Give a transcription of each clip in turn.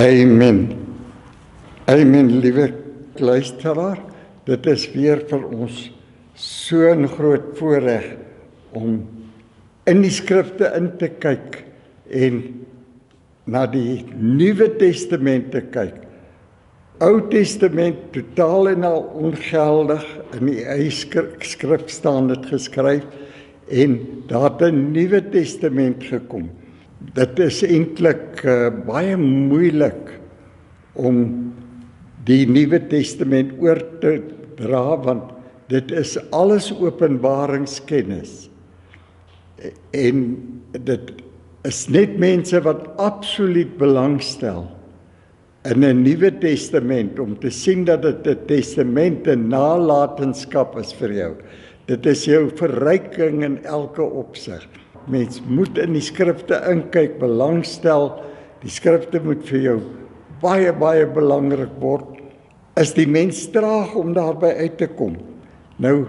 Amen. Amen, liewe luisteraar. Dit is weer vir ons so 'n groot voorreg om in die skrifte in te kyk en na die Nuwe Testament te kyk. Ou Testament totaal en al ongeldig, in die eie skrif staan dit geskryf, en daar het 'n Nuwe Testament gekom. Dit is eintlik baie moeilik om die Nuwe Testament oor te dra, want dit is alles openbaringskennis. En dit is net mense wat absoluut belangstel in 'n Nuwe Testament, om te sien dat dit 'n testament, 'n nalatenskap is vir jou. Dit is jou verryking in elke opsig. Mens moet in die skrifte inkyk, belangstel. Die skrifte moet vir jou baie, baie belangrik word. Is die mens traag om daarby uit te kom? Nou,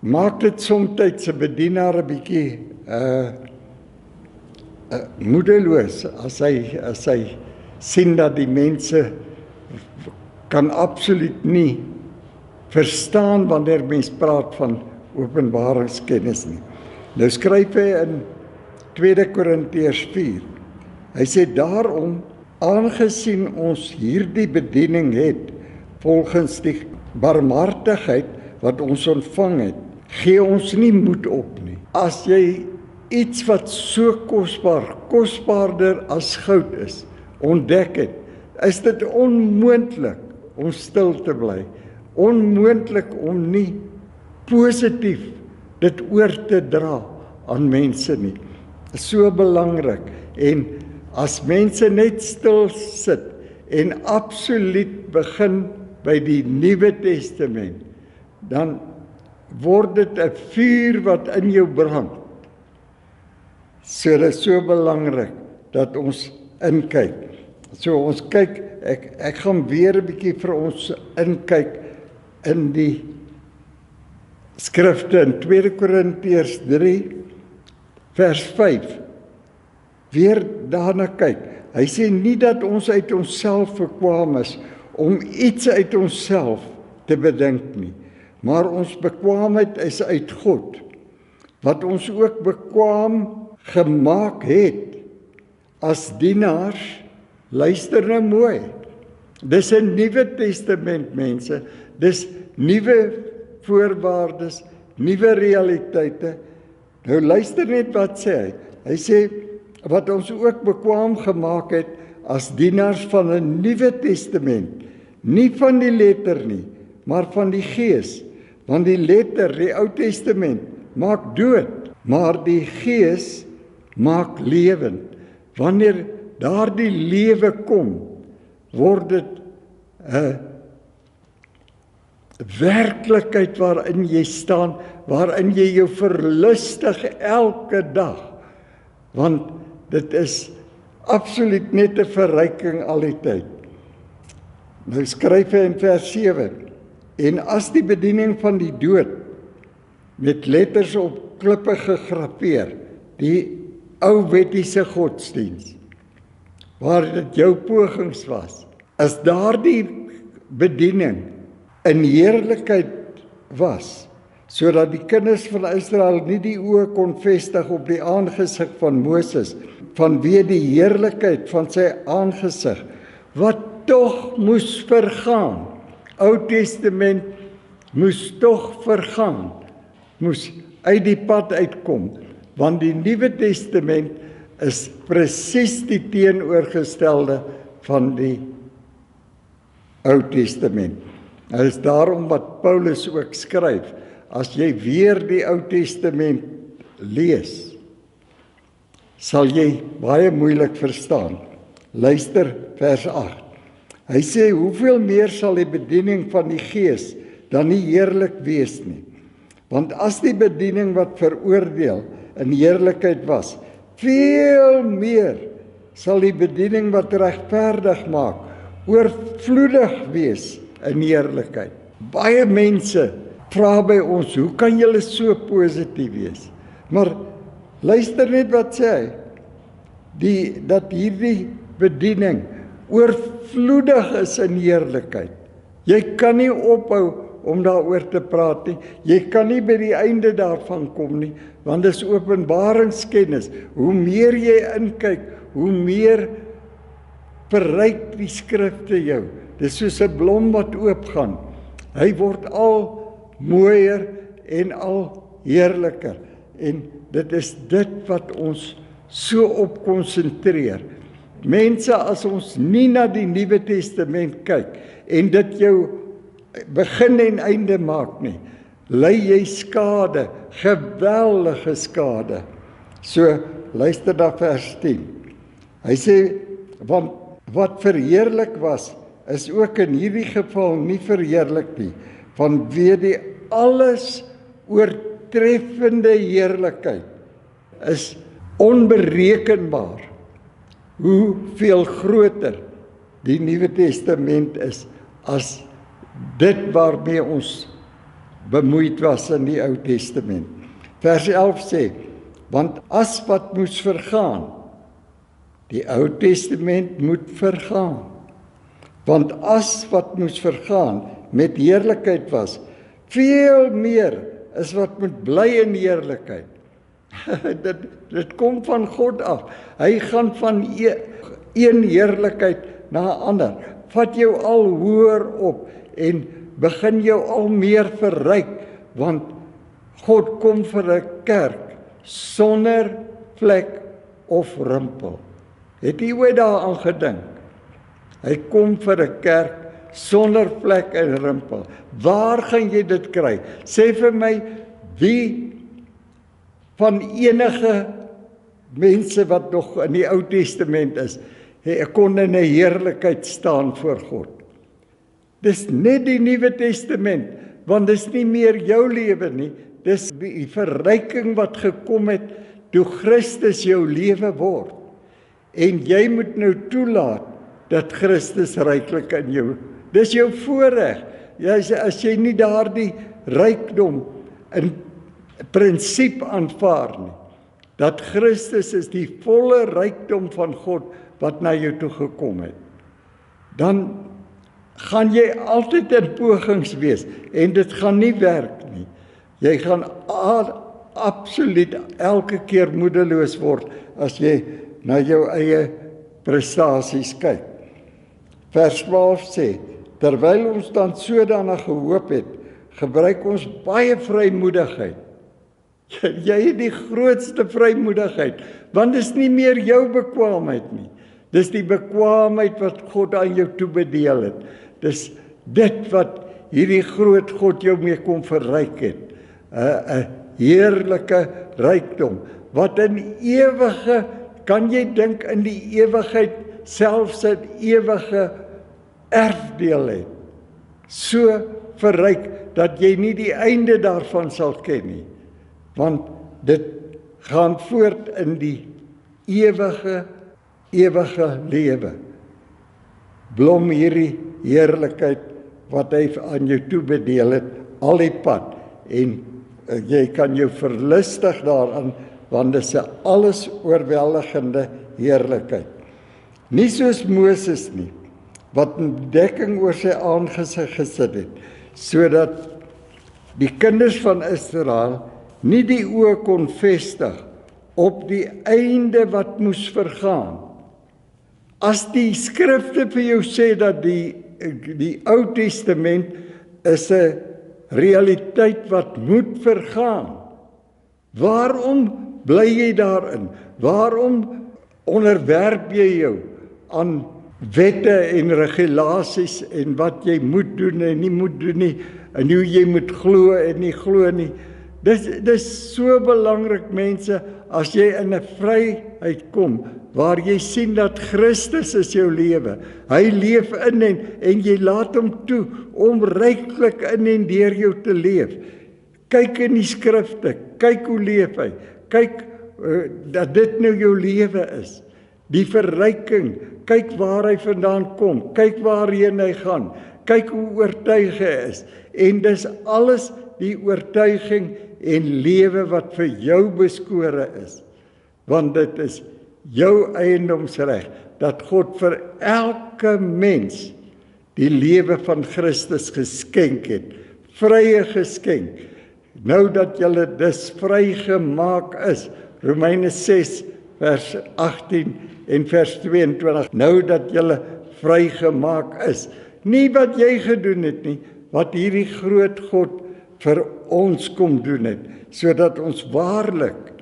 maak dit soms 'n bedienaar 'n bietjie moedeloos as hy sien dat die mense kan absoluut nie verstaan wanneer mens praat van openbaringskennis nie. Nou skryf hy in 2 Korintiërs 4. Hy sê daarom, aangesien ons hierdie bediening het, volgens die barmhartigheid wat ons ontvang het, gee ons nie moed op nie. As jy iets wat so kosbaar, kosbaarder as goud is, ontdek het, is dit onmoontlik om stil te bly. Onmoontlik om nie positief dit oor te dra aan mense nie. So belangrik. En as mense net stil sit en absoluut begin by die Nuwe Testament, dan word dit 'n vuur wat in jou brand. So dit is so belangrik dat ons inkyk. So ons kyk, ek gaan weer 'n bietjie vir ons inkyk in die skrifte in 2 Korintiërs 3 vers 5. Weer daarna kyk. Hy sê nie dat ons uit onsself verkwam is om iets uit onsself te bedink nie, maar ons bekwaamheid is uit God, wat ons ook bekwaam gemaak het as dienaars. Luister nou mooi. Dis 'n Nuwe Testament, mense. Dis nuwe voorwaardes, nuwe realiteite. Nou luister net wat sê hy. Hy sê wat ons ook bekwaam gemaak het as dienaars van 'n Nuwe Testament, nie van die letter nie, maar van die Gees. Want die letter, die Ou Testament, maak dood, maar die Gees maak lewend. Wanneer daardie lewe kom, word dit 'n werklikheid waarin jy staan, waarin jy jou verlustig elke dag. Want dit is absoluut net 'n verryking al die tyd. Nou skryf hy in vers 7, en as die bediening van die dood met letters op klippe gegraveer, die ou wettiese godsdiens, waar dit jou pogings was, as daardie bediening in heerlikheid was, sodat die kinders van Israel nie die oë kon vestig op die aangesig van Moses, vanweë die heerlikheid van sy aangesig, wat tog moes vergaan. Ou Testament moes tog vergaan, moes uit die pad uitkom, want die Nuwe Testament is presies die teenoorgestelde van die Ou Testament. Dit is daarom wat Paulus ook skryf, as jy weer die Ou Testament lees, sal jy baie moeilik verstaan. Luister vers 8. Hy sê, hoeveel meer sal die bediening van die Gees dan nie heerlik wees nie? Want as die bediening wat veroordeel in heerlikheid was, veel meer sal die bediening wat regverdig maak, oorvloedig wees in heerlikheid. Baie mense vra by ons, hoe kan julle so positief wees? Maar luister net wat sê hy, dat hierdie bediening oorvloedig is in heerlikheid. Jy kan nie ophou om daaroor te praat nie. Jy kan nie by die einde daarvan kom nie, want dit is openbaringskennis. Hoe meer jy inkyk, hoe meer verryk die skrifte jou. Dit is soos 'n blom wat oopgaan. Hy word al mooier en al heerliker. En dit is dit wat ons so op konsentreer. Mense, as ons nie na die Nuwe Testament kyk en dit jou begin en einde maak nie, ly jy skade, geweldige skade. So, luister na vers 10. Hy sê, want wat verheerlik was, is ook in hierdie geval nie verheerlik nie, vanweë die alles oortreffende heerlikheid is onberekenbaar hoeveel groter die Nuwe Testament is as dit waarmee ons bemoeid was in die Ou Testament. Vers 11 sê, want as wat moes vergaan, die Ou Testament moet vergaan. Want as wat moes vergaan met heerlikheid was, veel meer is wat moet bly in heerlikheid. dit kom van God af. Hy gaan van een heerlikheid na 'n ander. Vat jou al hoër op en begin jou al meer verryk, want God kom vir 'n kerk sonder vlek of rimpel. Het jy ooit daaraan gedink? Hy kom vir 'n kerk sonder vlek en rimpel. Waar gaan jy dit kry? Sê vir my, wie van enige mense wat nog in die Ou Testament is, kon in 'n heerlikheid staan voor God? Dis net die Nuwe Testament, want dis nie meer jou lewe nie, dis die verryking wat gekom het toe Christus jou lewe word. En jy moet nou toelaat dat Christus ryklik in jou. Dis jou voorreg. As jy nie daardie rykdom in prinsip aanvaar nie, dat Christus is die volle rykdom van God wat na jou toe gekom het, dan gaan jy altyd in pogings wees en dit gaan nie werk nie. Jy gaan absoluut elke keer moedeloos word as jy na jou eie prestasies kyk. Vers 12 sê, terwyl ons dan sodanig gehoop het, gebruik ons baie vrymoedigheid. Jy het die grootste vrymoedigheid, want dit is nie meer jou bekwaamheid nie. Dis die bekwaamheid wat God aan jou toebedeel het. Dis dit wat hierdie groot God jou mee kom verryk het. 'n heerlike rykdom, wat in ewige, kan jy dink in die ewigheid, selfs 'n ewige erfdeel het. So verryk, dat jy nie die einde daarvan sal ken nie. Want dit gaan voort in die ewige lewe. Blom hierdie heerlikheid wat hy aan jou toebedeel het, al die pad. En jy kan jou verlustig daaraan, want dit is 'n alles oorweldigende heerlikheid. Nie soos Moses nie, wat 'n bedekking oor sy aangesig gesit het, sodat die kinders van Israel nie die oë kon vestig op die einde wat moes vergaan. As die skrifte vir jou sê dat die Ou Testament is 'n realiteit wat moet vergaan, waarom bly jy daarin? Waarom onderwerp jy jou aan wette en regulasies en wat jy moet doen en nie moet doen nie, en hoe jy moet glo en nie glo nie? Dis so belangrik, mense, as jy in 'n vryheid kom, waar jy sien dat Christus is jou lewe. Hy leef in en jy laat hom toe om ryklik in en deur jou te leef. Kyk in die skrifte, kyk hoe leef hy. Kyk dat dit nou jou lewe is. Die verryking, kyk waar hy vandaan kom, kyk waarheen hy gaan, kyk hoe oortuig hy is. En dis alles die oortuiging en lewe wat vir jou beskore is. Want dit is jou eiendomsreg, dat God vir elke mens die lewe van Christus geskenk het, vrye geskenk. Nou dat julle dus vrygemaak is, Romeine 6 vers 18 en vers 22, nou dat julle vrygemaak is, nie wat jy gedoen het nie, wat hierdie groot God vir ons kom doen het, sodat ons waarlik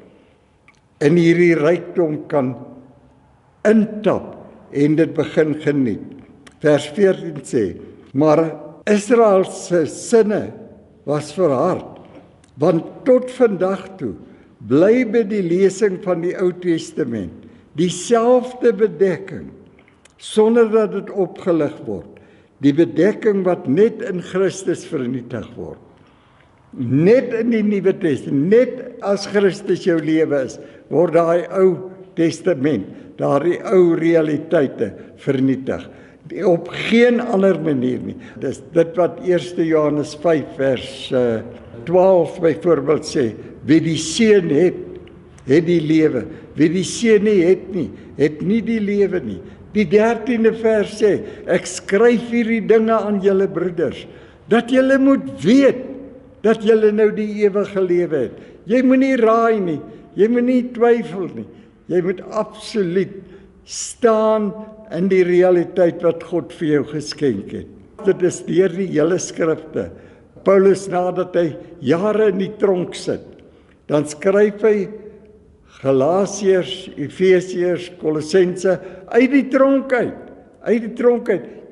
in hierdie rykdom kan intap en dit begin geniet. Vers 14 sê, maar Israel se sinne was verhard, want tot vandag toe bly by die lesing van die Ou Testament dieselfde bedekking, sonder dat dit opgelig word, die bedekking wat net in Christus vernietig word. Net in die Nuwe Testament, net as Christus jou lewe is, word daai Ou Testament, daardie ou realiteite vernietig. Op geen ander manier nie. Dis dit wat 1 Johannes 5 vers 12 byvoorbeeld sê, wie die Seun het, het die lewe. Wie die Seun nie het nie die lewe nie. Die 13de vers sê, ek skryf hierdie dinge aan julle broeders, dat julle moet weet, dat julle nou die ewige lewe het. Jy moet nie raai nie, jy moet nie twyfel nie, jy moet absoluut staan in die realiteit wat God vir jou geskenk het. Dit is deur die hele skrifte. Paulus, nadat hy jare in die tronk sit, dan skryf hy Galasiërs, Efesiërs, Kolossense uit die tronk uit,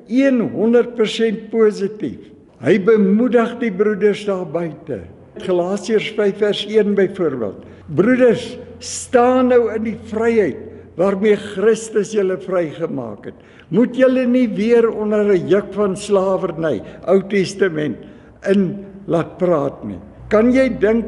100% positief. Hy bemoedig die broeders daar buite. Galasiërs 5 vers 1 byvoorbeeld. Broeders, staan nou in die vryheid waarmee Christus julle vrygemaak het. Moet julle nie weer onder 'n juk van slawerny, Ou Testament, in laat praat nie. Kan jy dink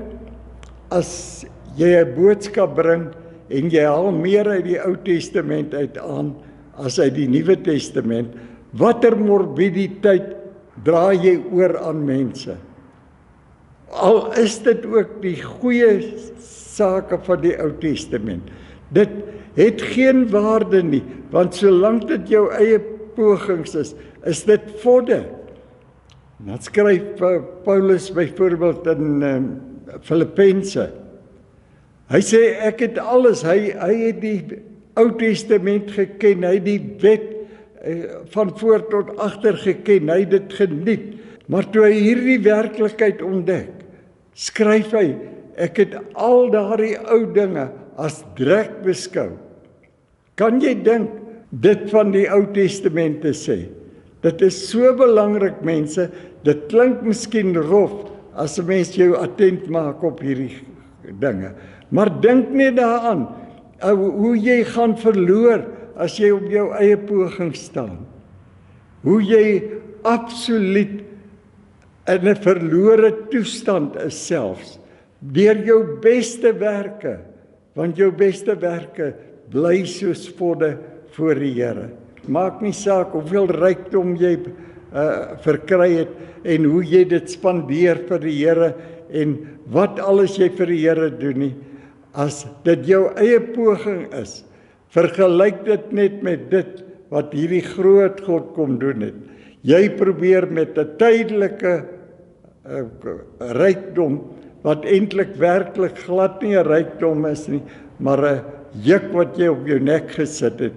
as jy 'n boodskap bring en jy haal meer uit die Ou Testament uit aan as uit die Nuwe Testament, watter morbiditeit dra jy oor aan mense? Al is dit ook die goeie sake van die Ou Testament. Dit het geen waarde nie, want solank dit jou eie pogings is dit vodde. Dan skryf Paulus byvoorbeeld in Filippense. Hy sê, ek het alles, hy het die Ou Testament geken, hy het die wet van voor tot agter geken, hy het dit geniet. Maar toe hy hierdie werklikheid ontdek, skryf hy, ek het al daardie ou dinge as drek beskou. Kan jy dink dit van die Ou Testament te sê? Dit is so belangrik, mense, dit klink miskien rof as 'n mens jou attent maak op hierdie dinge. Maar dink net daaraan, hoe jy gaan verloor as jy op jou eie poging staan. Hoe jy absoluut in 'n verlore toestand is selfs, deur jou beste werke, want jou beste werke bly soos vodde voor die Here. Maak nie saak hoeveel rykdom jy verkry het en hoe jy dit spandeer vir die Here en wat alles jy vir die Here doen nie. As dit jou eie poging is, vergelyk dit net met dit wat hierdie groot God kom doen het. Jy probeer met 'n tydelike rykdom, wat eintlik werklik glad nie 'n rykdom is nie, maar 'n juk wat jy op jou nek gesit het.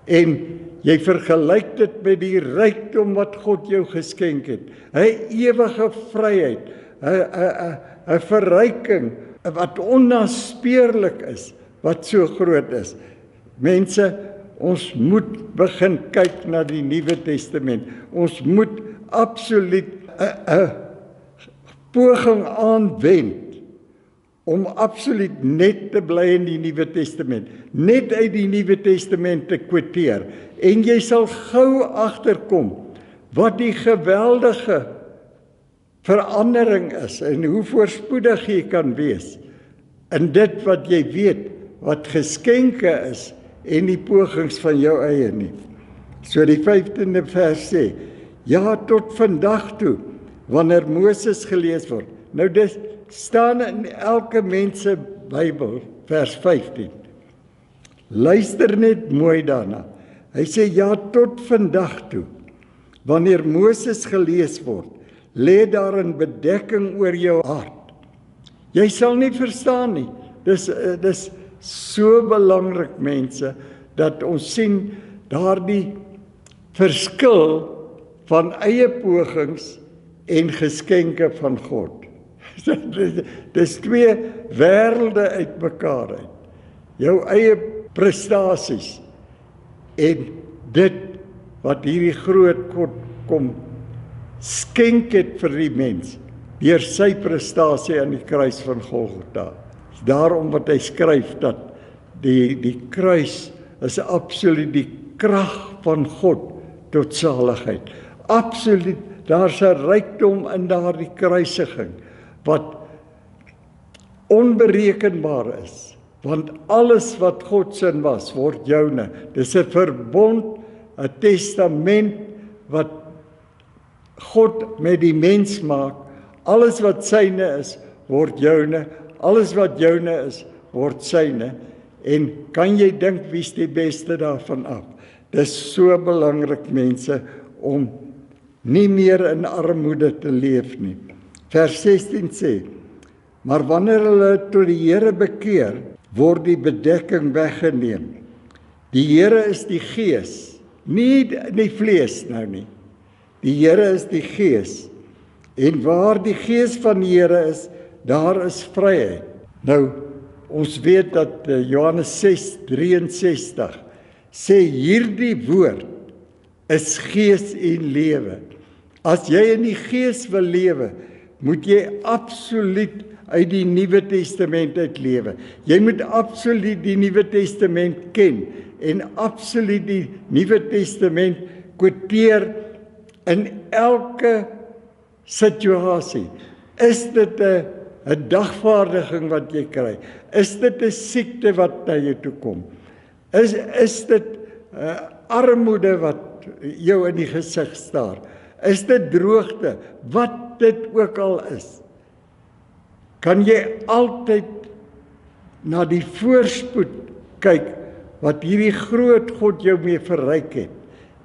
En jy vergelyk dit met die rykdom wat God jou geskenk het. 'n Ewige vryheid, 'n verryking wat onnaspeurlik is, wat so groot is. Mense, ons moet begin kyk na die Nuwe Testament. Ons moet absoluut 'n poging aanwend om absoluut net te bly in die Nuwe Testament, net uit die Nuwe Testament te quoteer, en jy sal gou agterkom wat die geweldige verandering is en hoe voorspoedig jy kan wees in dit wat jy weet, wat geskenke is en die pogings van jou eie nie. So die 15de vers sê, ja, tot vandag toe, wanneer Moses gelees word. Nou dis staan in elke mens se Bybel, vers 15. Luister net mooi daarna. Hy sê, ja, tot vandag toe, wanneer Moses gelees word, lê daar 'n bedekking oor jou hart. Jy sal nie verstaan nie. Dis so belangrik, mense, dat ons sien daardie verskil van eie pogings en geskenke van God. Dis twee wêrelde uitmekaar uit. Jou eie prestasies en dit wat hierdie groot God kom skenk het vir die mens deur sy prestasie aan die kruis van Golgotha. Daarom wat hy skryf dat die kruis is absoluut die krag van God tot saligheid. Absoluut, daar's 'n rykdom in daardie kruisiging wat onberekenbaar is. Want alles wat God se was, word joune. Dis 'n verbond, 'n testament wat God met die mens maak. Alles wat syne is, word joune. Alles wat joune is, word syne. En kan jy dink wie's die beste daarvan af? Dis so belangrik, mense, om nie meer in armoede te leef nie. Vers 16 sê, maar wanneer hulle tot die Here bekeer, word die bedekking weggeneem. Die Here is die Gees, nie die vlees nou nie. Die Here is die Gees. En waar die Gees van die Here is, daar is vryheid. Nou, ons weet dat Johannes 6:63 sê hierdie woord is gees en lewe. As jy in die Gees wil lewe, moet jy absoluut uit die Nuwe Testament uit lewe. Jy moet absoluut die Nuwe Testament ken en absoluut die Nuwe Testament quoteer in elke situasie. Is dit 'n dagvaardiging wat jy kry? Is dit 'n siekte wat na jou toe kom? Is dit armoede wat jou in die gesig staar? Is dit droogte? Wat dit ook al is, kan jy altyd na die voorspoed kyk wat hierdie groot God jou mee verryk het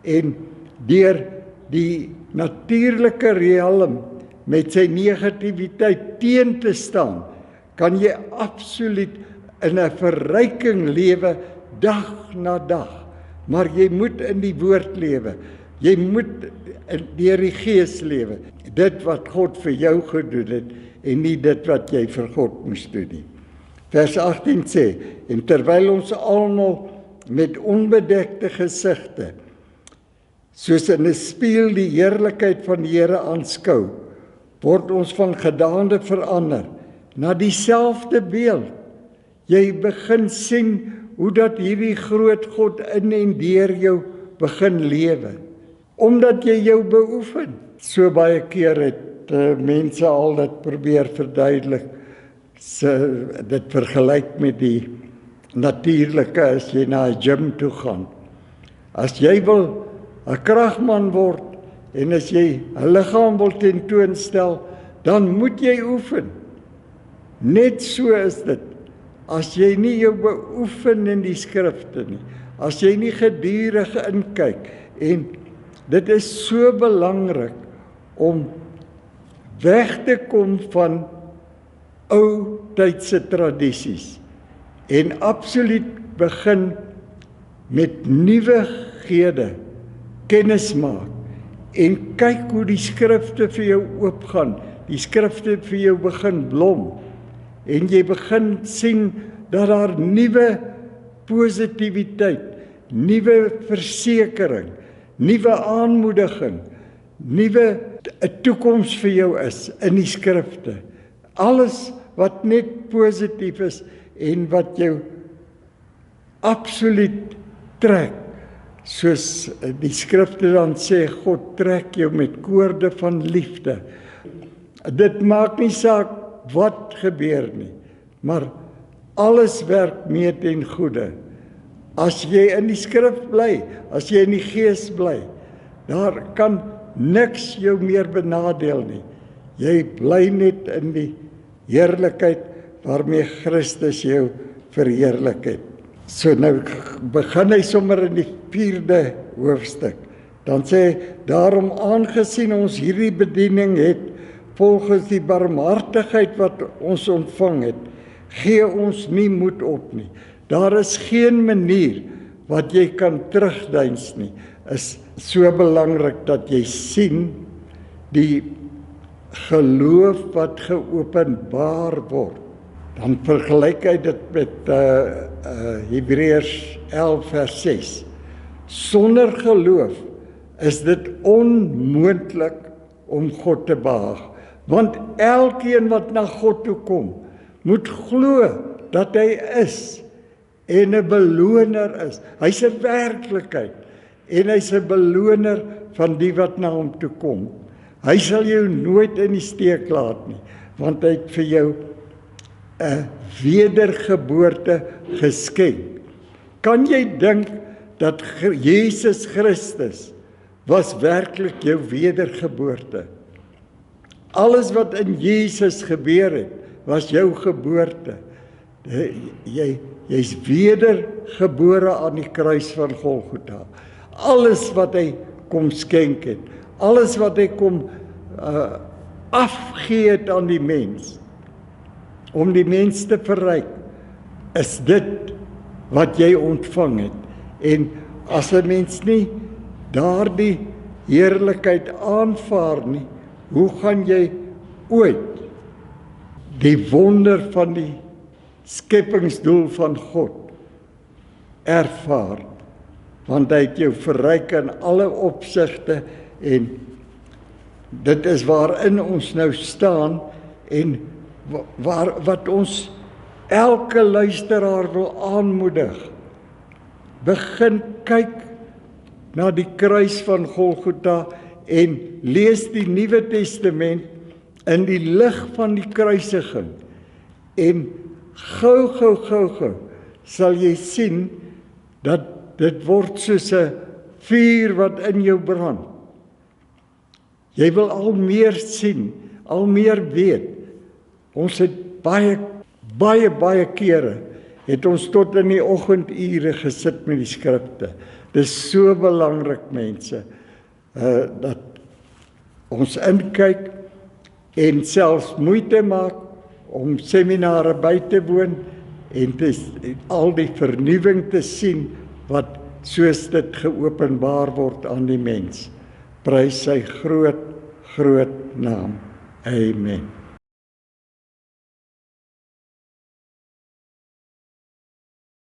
en deur die natuurlike riem met sy negativiteit teen te staan, kan jy absoluut in 'n verryking lewe dag na dag. Maar jy moet in die woord lewe. Jy moet deur die Gees lewe. Dit wat God vir jou gedoen het en nie dit wat jy vir God moes doen nie. Vers 18 sê, en terwyl ons almal met onbedekte gesigte, soos in 'n spieël die heerlikheid van die Here aanskou, word ons van gedaante verander na dieselfde beeld. Jy begin sien hoe dat hierdie groot God in en deur jou begin lewe, omdat jy jou beoefen. So baie keer het mense al dit probeer verduidelik, dit vergelyk met die natuurlike as jy na 'n gym toe gaan. As jy wil 'n kragman word en as jy 'n liggaam wil tentoonstel, dan moet jy oefen. Net so is dit. As jy nie jou beoefen in die skrifte nie, as jy nie gedurig inkyk, en dit is so belangrik om weg te kom van ou tydse tradisies en absoluut begin met nuwighede kennis maak en kyk hoe die skrifte vir jou oopgaan, die skrifte vir jou begin blom en jy begin sien dat daar nuwe positiwiteit, nuwe versekering, nuwe aanmoediging, nuwe 'n toekoms vir jou is in die skrifte. Alles wat net positief is en wat jou absoluut trek. Soos die skrifte dan sê, God trek jou met koorde van liefde. Dit maak nie saak wat gebeur nie, maar alles werk mee ten goeie. As jy in die skrif bly, as jy in die Gees bly, daar kan niks jou meer benadeel nie. Jy bly net in die heerlikheid waarmee Christus jou verheerlik het. So nou begin hy sommer in die 4de hoofstuk. Dan sê hy, daarom aangesien ons hierdie bediening het, volgens die barmhartigheid wat ons ontvang het, gee ons nie moed op nie. Daar is geen manier wat jy kan terugdeins nie. Is so belangrik dat jy sien die geloof wat geopenbaar word. Dan vergelyk hy dit met Hebreërs 11 vers 6. Sonder geloof is dit onmoontlik om God te behaag. Want elkeen wat na God toe kom, moet glo dat hy is en 'n beloner is. Hy's 'n werklikheid en hy's 'n beloner van die wat na hom toe kom. Hy sal jou nooit in die steek laat nie, want hy het vir jou 'n wedergeboorte geskenk. Kan jy dink dat Jesus Christus was werklik jou wedergeboorte? Alles wat in Jesus gebeur het, was jou geboorte. Jy's wedergebore aan die kruis van Golgotha. Alles wat hy kom skenk het, alles wat hy kom afgee het aan die mens, om die mens te verryk, is dit wat jy ontvang het. En as 'n mens nie daardie heerlikheid aanvaar nie, hoe gaan jy ooit die wonder van die skepingsdoel van God ervaar? Want hy het jou verryk in alle opsigte, en dit is waarin ons nou staan, en wat ons elke luisteraar wil aanmoedig. Begin kyk na die kruis van Golgotha en lees die Nuwe Testament in die lig van die kruisiging. En gou sal jy sien dat dit word soos 'n vuur wat in jou brand. Jy wil al meer sien, al meer weet. Ons het baie kere het ons tot in die oggendure gesit met die skrifte. Dis so belangrik, mense, dat ons inkyk en selfs moeite maak om seminare by te woon en al die vernuwing te sien wat soos dit geopenbaar word aan die mens. Prys sy groot naam. Amen.